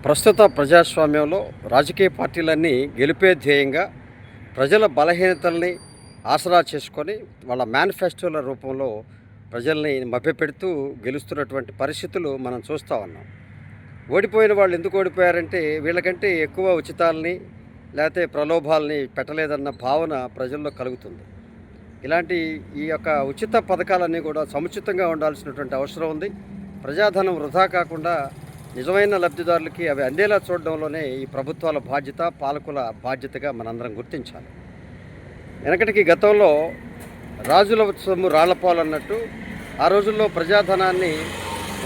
ప్రస్తుత ప్రజాస్వామ్యంలో రాజకీయ పార్టీలన్నీ గెలిపే ధ్యేయంగా ప్రజల బలహీనతల్ని ఆసరా చేసుకొని వాళ్ళ మేనిఫెస్టోల రూపంలో ప్రజల్ని మభ్యపెడుతూ గెలుస్తున్నటువంటి పరిస్థితులు మనం చూస్తూ ఉన్నాం. ఓడిపోయిన వాళ్ళు ఎందుకు ఓడిపోయారంటే వీళ్ళకంటే ఎక్కువ ఉచితాలని లేకపోతే ప్రలోభాలని పెట్టలేదన్న భావన ప్రజల్లో కలుగుతుంది. ఇలాంటి ఈ యొక్క ఉచిత పథకాలన్నీ కూడా సముచితంగా ఉండాల్సినటువంటి అవసరం ఉంది. ప్రజాధనం వృధా కాకుండా నిజమైన లబ్ధిదారులకి అవి అందేలా చూడడంలోనే ఈ ప్రభుత్వాల బాధ్యత, పాలకుల బాధ్యతగా మనందరం గుర్తించాలి. వెనకటికి గతంలో రాజుల సొమ్ము రాళ్లపాలు అన్నట్టు ఆ రోజుల్లో ప్రజాధనాన్ని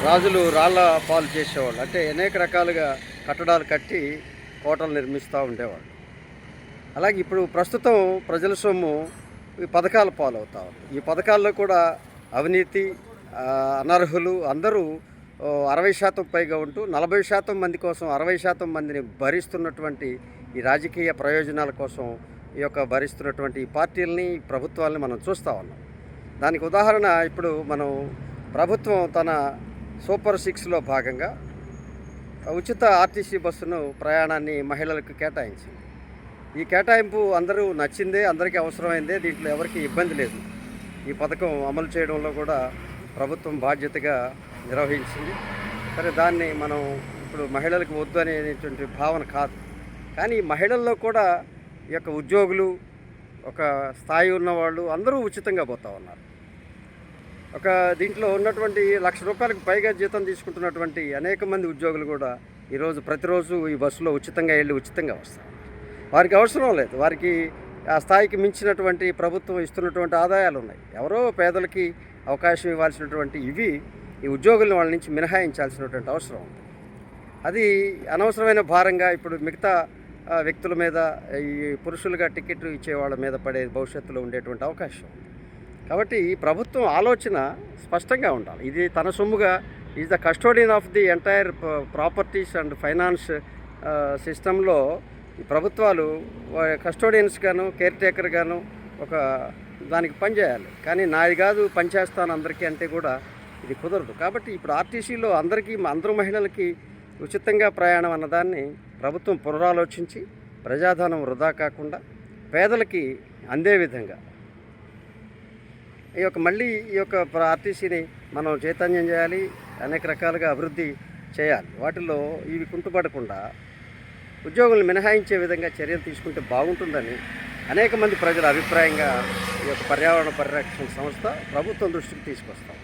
రాజులు రాళ్ల పాలు చేసేవాళ్ళు. అంటే అనేక రకాలుగా కట్టడాలు కట్టి కోటలు నిర్మిస్తూ ఉండేవాళ్ళు. అలాగే ఇప్పుడు ప్రస్తుతం ప్రజల సొమ్ము ఈ పథకాల పాలు అవుతా ఉంది. ఈ పథకాల్లో కూడా అవినీతి, అనర్హులు అందరూ 60% పైగా ఉంటూ 40% మంది కోసం 60% మందిని భరిస్తున్నటువంటి ఈ రాజకీయ ప్రయోజనాల కోసం ఈ యొక్క భరిస్తున్నటువంటి ఈ పార్టీలని, ప్రభుత్వాలని మనం చూస్తూ ఉన్నాం. దానికి ఉదాహరణ ఇప్పుడు మనం ప్రభుత్వం తన సూపర్ 6లో భాగంగా ఉచిత ఆర్టీసీ బస్సును ప్రయాణాన్ని మహిళలకు కేటాయించింది. ఈ కేటాయింపు అందరూ నచ్చిందే, అందరికీ అవసరమైందే, దీంట్లో ఎవరికి ఇబ్బంది లేదు. ఈ పథకం అమలు చేయడంలో కూడా ప్రభుత్వం బాధ్యతగా నిర్వహించింది. సరే, దాన్ని మనం ఇప్పుడు మహిళలకు వద్దు అనేటువంటి భావన కాదు. కానీ మహిళల్లో కూడా ఈ యొక్క ఉద్యోగులు, ఒక స్థాయి ఉన్నవాళ్ళు అందరూ ఉచితంగా పోతూ ఉన్నారు. ఒక దీంట్లో ఉన్నటువంటి ₹1,00,000 పైగా జీతం తీసుకుంటున్నటువంటి అనేక మంది ఉద్యోగులు కూడా ఈరోజు ప్రతిరోజు ఈ బస్సులో ఉచితంగా వెళ్ళి ఉచితంగా వస్తారు. వారికి అవసరం లేదు. వారికి ఆ స్థాయికి మించినటువంటి ప్రభుత్వం ఇస్తున్నటువంటి ఆదాయాలు ఉన్నాయి. ఎవరో పేదలకి అవకాశం ఇవ్వాల్సినటువంటి ఈ ఉద్యోగులను వాళ్ళ నుంచి మినహాయించాల్సినటువంటి అవసరం ఉంది. అది అనవసరమైన భారంగా ఇప్పుడు మిగతా వ్యక్తుల మీద, ఈ పురుషులుగా టికెట్ ఇచ్చే వాళ్ళ మీద పడే భవిష్యత్తులో ఉండేటువంటి అవకాశం ఉంది. కాబట్టి ఈ ప్రభుత్వం ఆలోచన స్పష్టంగా ఉండాలి. ఇది తన సొమ్ముగా is the custodian of the entire properties and finance సిస్టంలో ఈ ప్రభుత్వాలు కస్టోడియన్స్ గాను, కేర్ టేకర్ గాను ఒక దానికి పనిచేయాలి. కానీ నాది కాదు పనిచేస్తాను అందరికీ అంటే కూడా ఇది కుదరదు. కాబట్టి ఇప్పుడు ఆర్టీసీలో అందరూ మహిళలకి ఉచితంగా ప్రయాణం అన్నదాన్ని ప్రభుత్వం పునరాలోచించి ప్రజాధనం వృధా కాకుండా పేదలకి అందే విధంగా మళ్ళీ ఈ యొక్క ఆర్టీసీని మనం చైతన్యం చేయాలి, అనేక రకాలుగా అభివృద్ధి చేయాలి. వాటిల్లో ఇవి కుంటుపడకుండా ఉద్యోగులను మినహాయించే విధంగా చర్యలు తీసుకుంటే బాగుంటుందని అనేక మంది ప్రజల అభిప్రాయంగా ఈ యొక్క పర్యావరణ పరిరక్షణ సంస్థ ప్రభుత్వం దృష్టికి తీసుకొస్తాం.